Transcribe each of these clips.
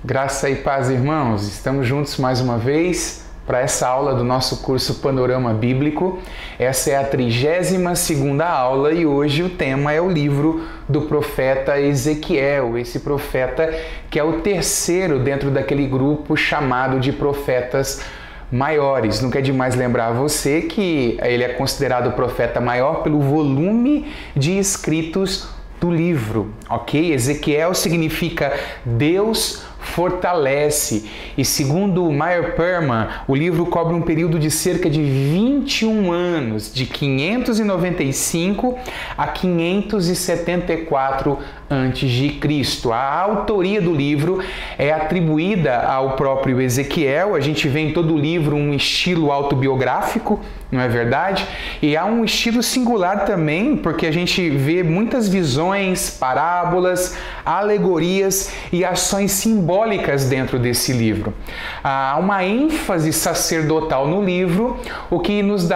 Graça e paz, irmãos. Estamos juntos mais uma vez para essa aula do nosso curso Panorama Bíblico. Essa é a 32ª aula e hoje o tema é o livro do profeta Ezequiel, esse profeta que é o terceiro dentro daquele grupo chamado de profetas maiores. Não quer demais lembrar a você que ele é considerado o profeta maior pelo volume de escritos do livro, ok? Ezequiel significa Deus fortalece, e segundo Meyer Perman, o livro cobre um período de cerca de 21 anos, de 595 a 574 a.C. A autoria do livro é atribuída ao próprio Ezequiel. A gente vê em todo o livro um estilo autobiográfico, não é verdade? E há um estilo singular também, porque a gente vê muitas visões, parábolas, alegorias e ações simbólicas dentro desse livro. Há uma ênfase sacerdotal no livro, o que nos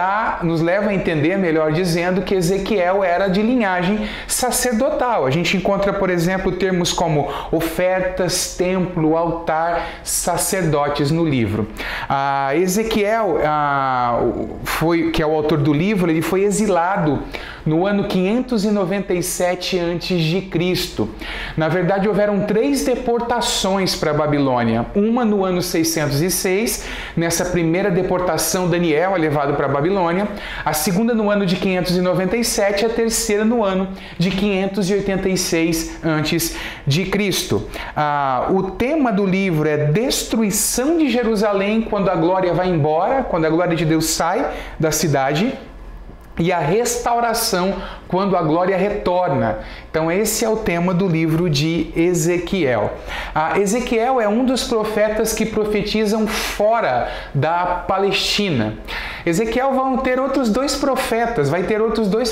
leva a entender, melhor dizendo, que Ezequiel era de linhagem sacerdotal. A gente encontra, por exemplo, termos como ofertas, templo, altar, sacerdotes no livro. Ezequiel, que é o autor do livro, ele foi exilado no ano 597 a.C. Na verdade, houveram 3 deportações para a Babilônia. Uma no ano 606, nessa primeira deportação Daniel é levado para a Babilônia. A segunda no ano de 597 e a terceira no ano de 586 a.C. O tema do livro é destruição de Jerusalém quando a glória vai embora, quando a glória de Deus sai da cidade, e a restauração quando a glória retorna. Então esse é o tema do livro de Ezequiel. Ezequiel é um dos profetas que profetizam fora da Palestina. Ezequiel vai ter outros 2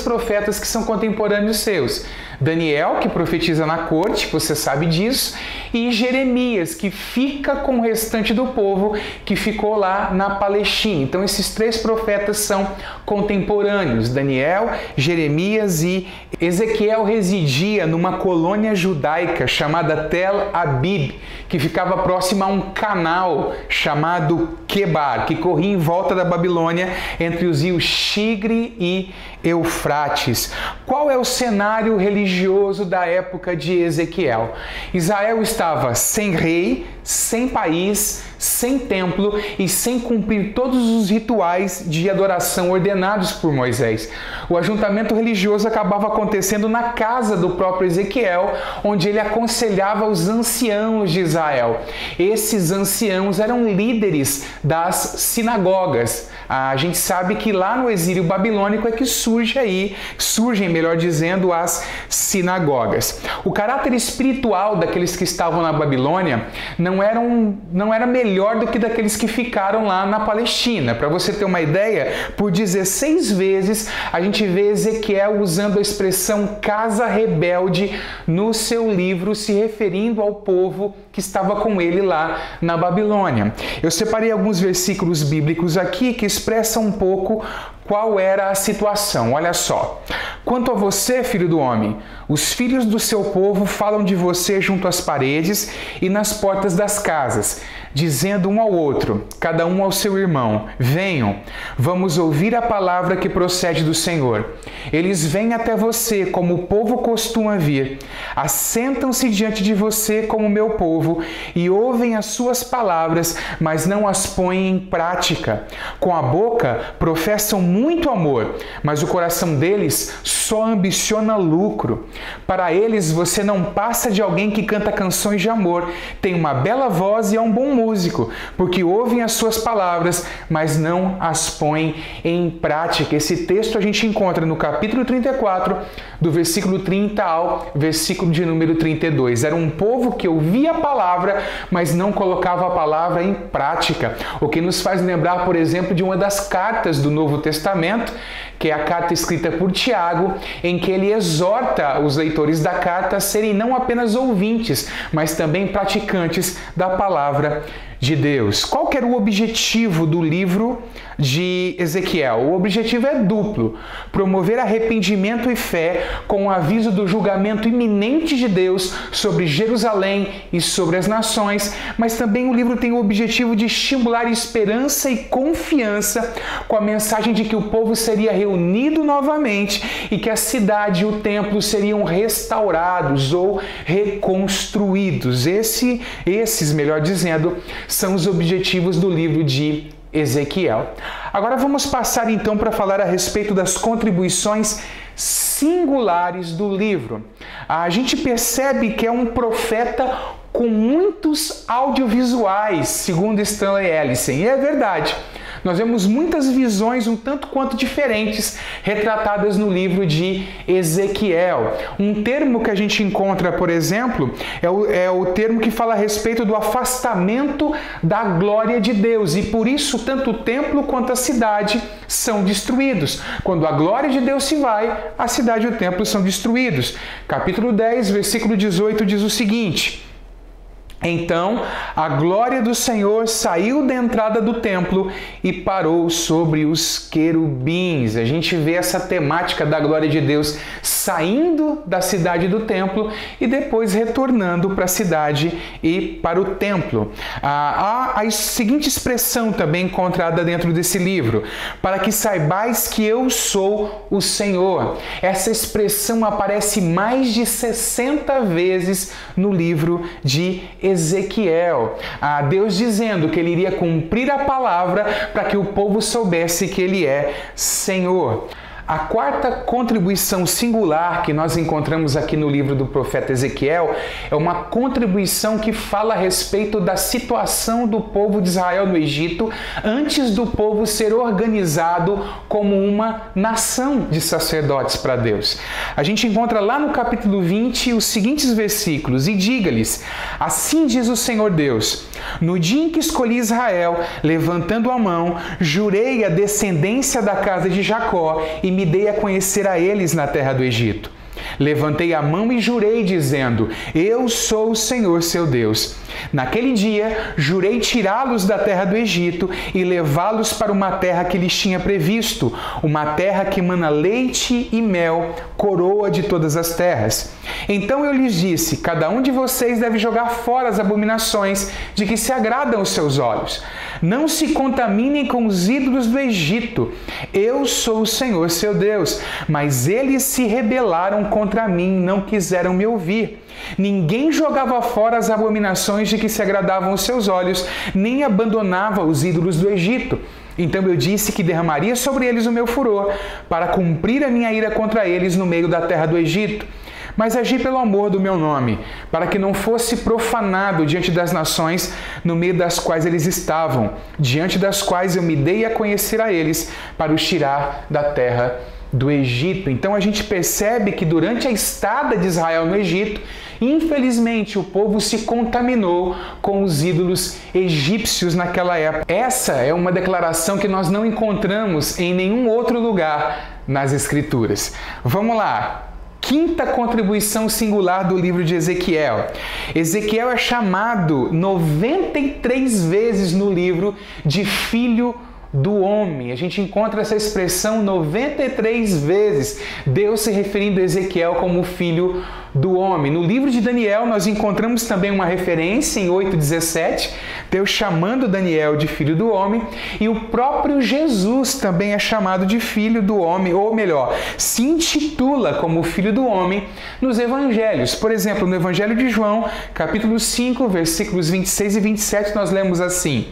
profetas que são contemporâneos seus. Daniel, que profetiza na corte, você sabe disso, e Jeremias, que fica com o restante do povo que ficou lá na Palestina. Então esses 3 profetas são contemporâneos, Daniel, Jeremias e Ezequiel. Residia numa colônia judaica chamada Tel Abib, que ficava próxima a um canal chamado Quebar, que corria em volta da Babilônia entre os rios Tigre e Eufrates. Qual é o cenário religioso da época de Ezequiel? Israel estava sem rei, sem país, sem templo e sem cumprir todos os rituais de adoração ordenados por Moisés. O ajuntamento religioso acabava acontecendo na casa do próprio Ezequiel, onde ele aconselhava os anciãos de Israel. Esses anciãos eram líderes das sinagogas. A gente sabe que lá no exílio babilônico é que surgem, melhor dizendo, as sinagogas. O caráter espiritual daqueles que estavam na Babilônia não era melhor do que daqueles que ficaram lá na Palestina. Para você ter uma ideia, por 16 vezes a gente vê Ezequiel usando a expressão casa rebelde no seu livro, se referindo ao povo que estava com ele lá na Babilônia. Eu separei alguns versículos bíblicos aqui que expressam um pouco qual era a situação. Olha só. Quanto a você, filho do homem, os filhos do seu povo falam de você junto às paredes e nas portas das casas, dizendo um ao outro, cada um ao seu irmão, venham, vamos ouvir a palavra que procede do Senhor. Eles vêm até você como o povo costuma vir, assentam-se diante de você como meu povo e ouvem as suas palavras, mas não as põem em prática. Com a boca professam muito amor, mas o coração deles só ambiciona lucro. Para eles você não passa de alguém que canta canções de amor, tem uma bela voz e é um bom músico, porque ouvem as suas palavras, mas não as põem em prática. Esse texto a gente encontra no capítulo 34, do versículo 30 ao versículo de número 32. Era um povo que ouvia a palavra, mas não colocava a palavra em prática. O que nos faz lembrar, por exemplo, de uma das cartas do Novo Testamento, que é a carta escrita por Tiago, em que ele exorta os leitores da carta a serem não apenas ouvintes, mas também praticantes da palavra de Deus. Qual que era o objetivo do livro de Ezequiel? O objetivo é duplo: promover arrependimento e fé com o aviso do julgamento iminente de Deus sobre Jerusalém e sobre as nações, mas também o livro tem o objetivo de estimular esperança e confiança com a mensagem de que o povo seria reunido novamente e que a cidade e o templo seriam restaurados ou reconstruídos. Esses, melhor dizendo, são os objetivos do livro de Ezequiel. Agora vamos passar então para falar a respeito das contribuições singulares do livro. A gente percebe que é um profeta com muitos audiovisuais, segundo Stanley Ellison, e é verdade. Nós vemos muitas visões um tanto quanto diferentes retratadas no livro de Ezequiel. Um termo que a gente encontra, por exemplo, é o termo que fala a respeito do afastamento da glória de Deus. E por isso, tanto o templo quanto a cidade são destruídos. Quando a glória de Deus se vai, a cidade e o templo são destruídos. Capítulo 10, versículo 18 diz o seguinte: então a glória do Senhor saiu da entrada do templo e parou sobre os querubins. A gente vê essa temática da glória de Deus saindo da cidade do templo e depois retornando para a cidade e para o templo. Há a seguinte expressão também encontrada dentro desse livro: para que saibais que eu sou o Senhor. Essa expressão aparece mais de 60 vezes no livro de Ezequiel. Deus dizendo que ele iria cumprir a palavra para que o povo soubesse que ele é Senhor. A quarta contribuição singular que nós encontramos aqui no livro do profeta Ezequiel é uma contribuição que fala a respeito da situação do povo de Israel no Egito antes do povo ser organizado como uma nação de sacerdotes para Deus. A gente encontra lá no capítulo 20 os seguintes versículos: e diga-lhes, assim diz o Senhor Deus, no dia em que escolhi Israel, levantando a mão, jurei a descendência da casa de Jacó e me dei a conhecer a eles na terra do Egito. Levantei a mão e jurei, dizendo, eu sou o Senhor seu Deus. Naquele dia, jurei tirá-los da terra do Egito e levá-los para uma terra que lhes tinha previsto, uma terra que mana leite e mel, coroa de todas as terras. Então eu lhes disse, cada um de vocês deve jogar fora as abominações de que se agradam os seus olhos. Não se contaminem com os ídolos do Egito. Eu sou o Senhor seu Deus. Mas eles se rebelaram contra mim, não quiseram me ouvir. Ninguém jogava fora as abominações de que se agradavam os seus olhos, nem abandonava os ídolos do Egito. Então eu disse que derramaria sobre eles o meu furor, para cumprir a minha ira contra eles no meio da terra do Egito. Mas agi pelo amor do meu nome, para que não fosse profanado diante das nações no meio das quais eles estavam, diante das quais eu me dei a conhecer a eles, para os tirar da terra do Egito. Então a gente percebe que durante a estada de Israel no Egito, infelizmente o povo se contaminou com os ídolos egípcios naquela época. Essa é uma declaração que nós não encontramos em nenhum outro lugar nas Escrituras. Vamos lá. Quinta contribuição singular do livro de Ezequiel. Ezequiel é chamado 93 vezes no livro de filho do homem. A gente encontra essa expressão 93 vezes, Deus se referindo a Ezequiel como filho do homem. No livro de Daniel nós encontramos também uma referência em 8:17, Deus chamando Daniel de filho do homem, e o próprio Jesus também é chamado de filho do homem, ou melhor, se intitula como filho do homem nos evangelhos. Por exemplo, no Evangelho de João, capítulo 5, versículos 26 e 27, nós lemos assim: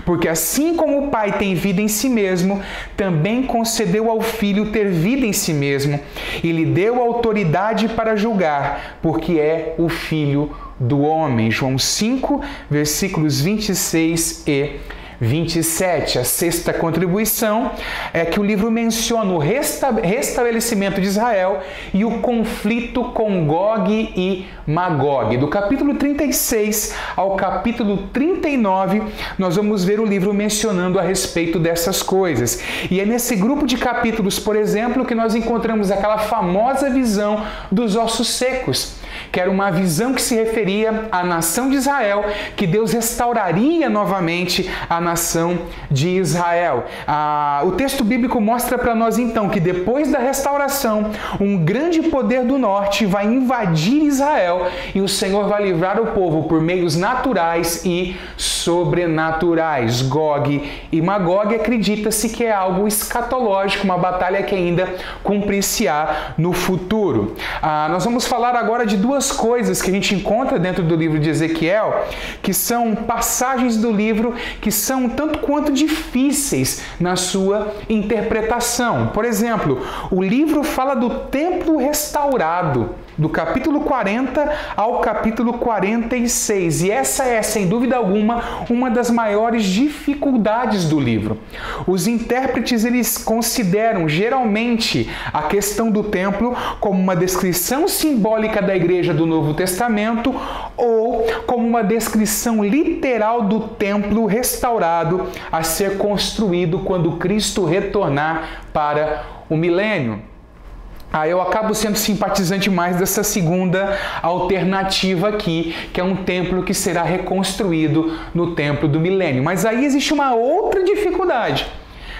porque assim como o Pai tem vida em si mesmo, também concedeu ao Filho ter vida em si mesmo, e lhe deu autoridade para julgar, porque é o Filho do homem. João 5, versículos 26 e 27. A sexta contribuição é que o livro menciona o restabelecimento de Israel e o conflito com Gog e Magog. Do capítulo 36 ao capítulo 39, nós vamos ver o livro mencionando a respeito dessas coisas. E é nesse grupo de capítulos, por exemplo, que nós encontramos aquela famosa visão dos ossos secos, que era uma visão que se referia à nação de Israel, que Deus restauraria novamente a nação de Israel. O texto bíblico mostra para nós então que depois da restauração, um grande poder do norte vai invadir Israel e o Senhor vai livrar o povo por meios naturais e sobrenaturais. Gog e Magog acredita-se que é algo escatológico, uma batalha que ainda cumprir-se-á no futuro. Nós vamos falar agora de duas coisas que a gente encontra dentro do livro de Ezequiel, que são passagens do livro que são tanto quanto difíceis na sua interpretação. Por exemplo, o livro fala do templo restaurado, do capítulo 40 ao capítulo 46. E essa é, sem dúvida alguma, uma das maiores dificuldades do livro. Os intérpretes, eles consideram geralmente a questão do templo como uma descrição simbólica da igreja do Novo Testamento ou como uma descrição literal do templo restaurado a ser construído quando Cristo retornar para o milênio. Eu acabo sendo simpatizante mais dessa segunda alternativa aqui, que é um templo que será reconstruído no templo do milênio. Mas aí existe uma outra dificuldade,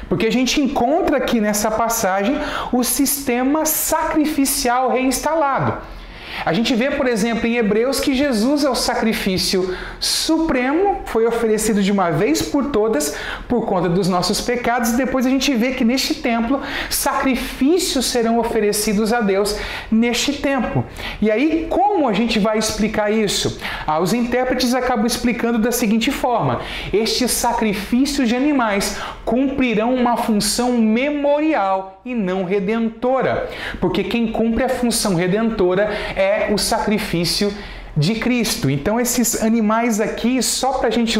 porque a gente encontra aqui nessa passagem o sistema sacrificial reinstalado. A gente vê, por exemplo, em Hebreus que Jesus é o sacrifício supremo, foi oferecido de uma vez por todas por conta dos nossos pecados. Depois a gente vê que neste templo sacrifícios serão oferecidos a Deus neste templo. E aí, como a gente vai explicar isso? Os intérpretes acabam explicando da seguinte forma: estes sacrifícios de animais cumprirão uma função memorial e não redentora, porque quem cumpre a função redentora é o sacrifício de Cristo. Então esses animais aqui, só para a gente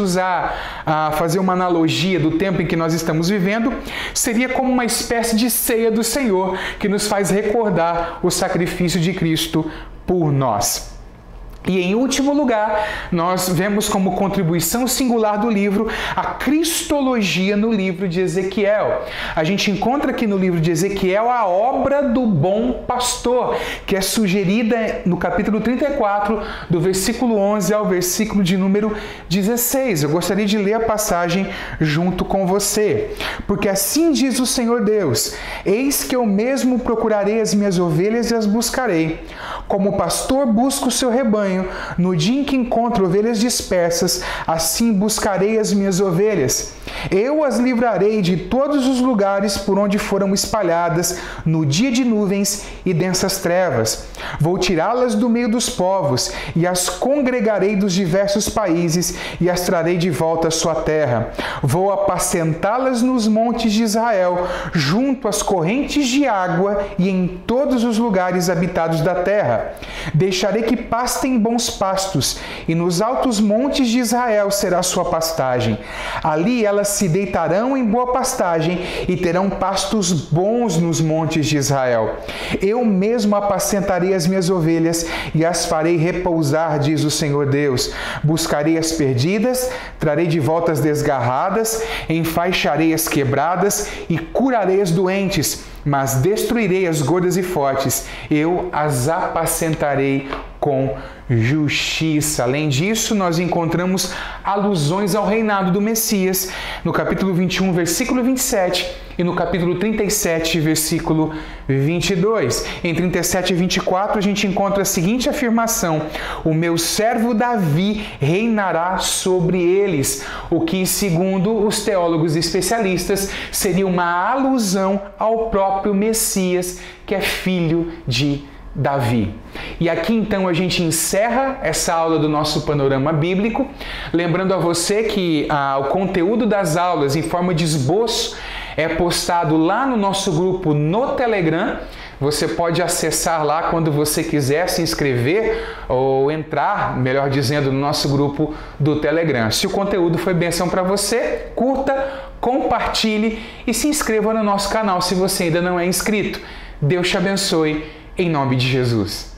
fazer uma analogia do tempo em que nós estamos vivendo, seria como uma espécie de ceia do Senhor, que nos faz recordar o sacrifício de Cristo por nós. E em último lugar, nós vemos como contribuição singular do livro a cristologia no livro de Ezequiel. A gente encontra aqui no livro de Ezequiel a obra do bom pastor, que é sugerida no capítulo 34, do versículo 11 ao versículo de número 16. Eu gostaria de ler a passagem junto com você. Porque assim diz o Senhor Deus: eis que eu mesmo procurarei as minhas ovelhas e as buscarei. Como o pastor busca o seu rebanho, no dia em que encontro ovelhas dispersas, assim buscarei as minhas ovelhas. Eu as livrarei de todos os lugares por onde foram espalhadas no dia de nuvens e densas trevas. Vou tirá-las do meio dos povos e as congregarei dos diversos países e as trarei de volta à sua terra. Vou apacentá-las nos montes de Israel, junto às correntes de água e em todos os lugares habitados da terra. Deixarei que pastem bons pastos, e nos altos montes de Israel será sua pastagem. Ali elas se deitarão em boa pastagem e terão pastos bons nos montes de Israel. Eu mesmo apacentarei as minhas ovelhas e as farei repousar, diz o Senhor Deus. Buscarei as perdidas, trarei de volta as desgarradas, enfaixarei as quebradas e curarei as doentes, mas destruirei as gordas e fortes. Eu as apacentarei com justiça. Além disso, nós encontramos alusões ao reinado do Messias no capítulo 21, versículo 27 e no capítulo 37, versículo 22. Em 37 e 24, a gente encontra a seguinte afirmação: o meu servo Davi reinará sobre eles, o que, segundo os teólogos especialistas, seria uma alusão ao próprio Messias, que é filho de Davi. E aqui então a gente encerra essa aula do nosso panorama bíblico, lembrando a você que o conteúdo das aulas em forma de esboço é postado lá no nosso grupo no Telegram. Você pode acessar lá quando você quiser se inscrever ou entrar, melhor dizendo, no nosso grupo do Telegram. Se o conteúdo foi bênção para você, curta, compartilhe e se inscreva no nosso canal se você ainda não é inscrito. Deus te abençoe. Em nome de Jesus.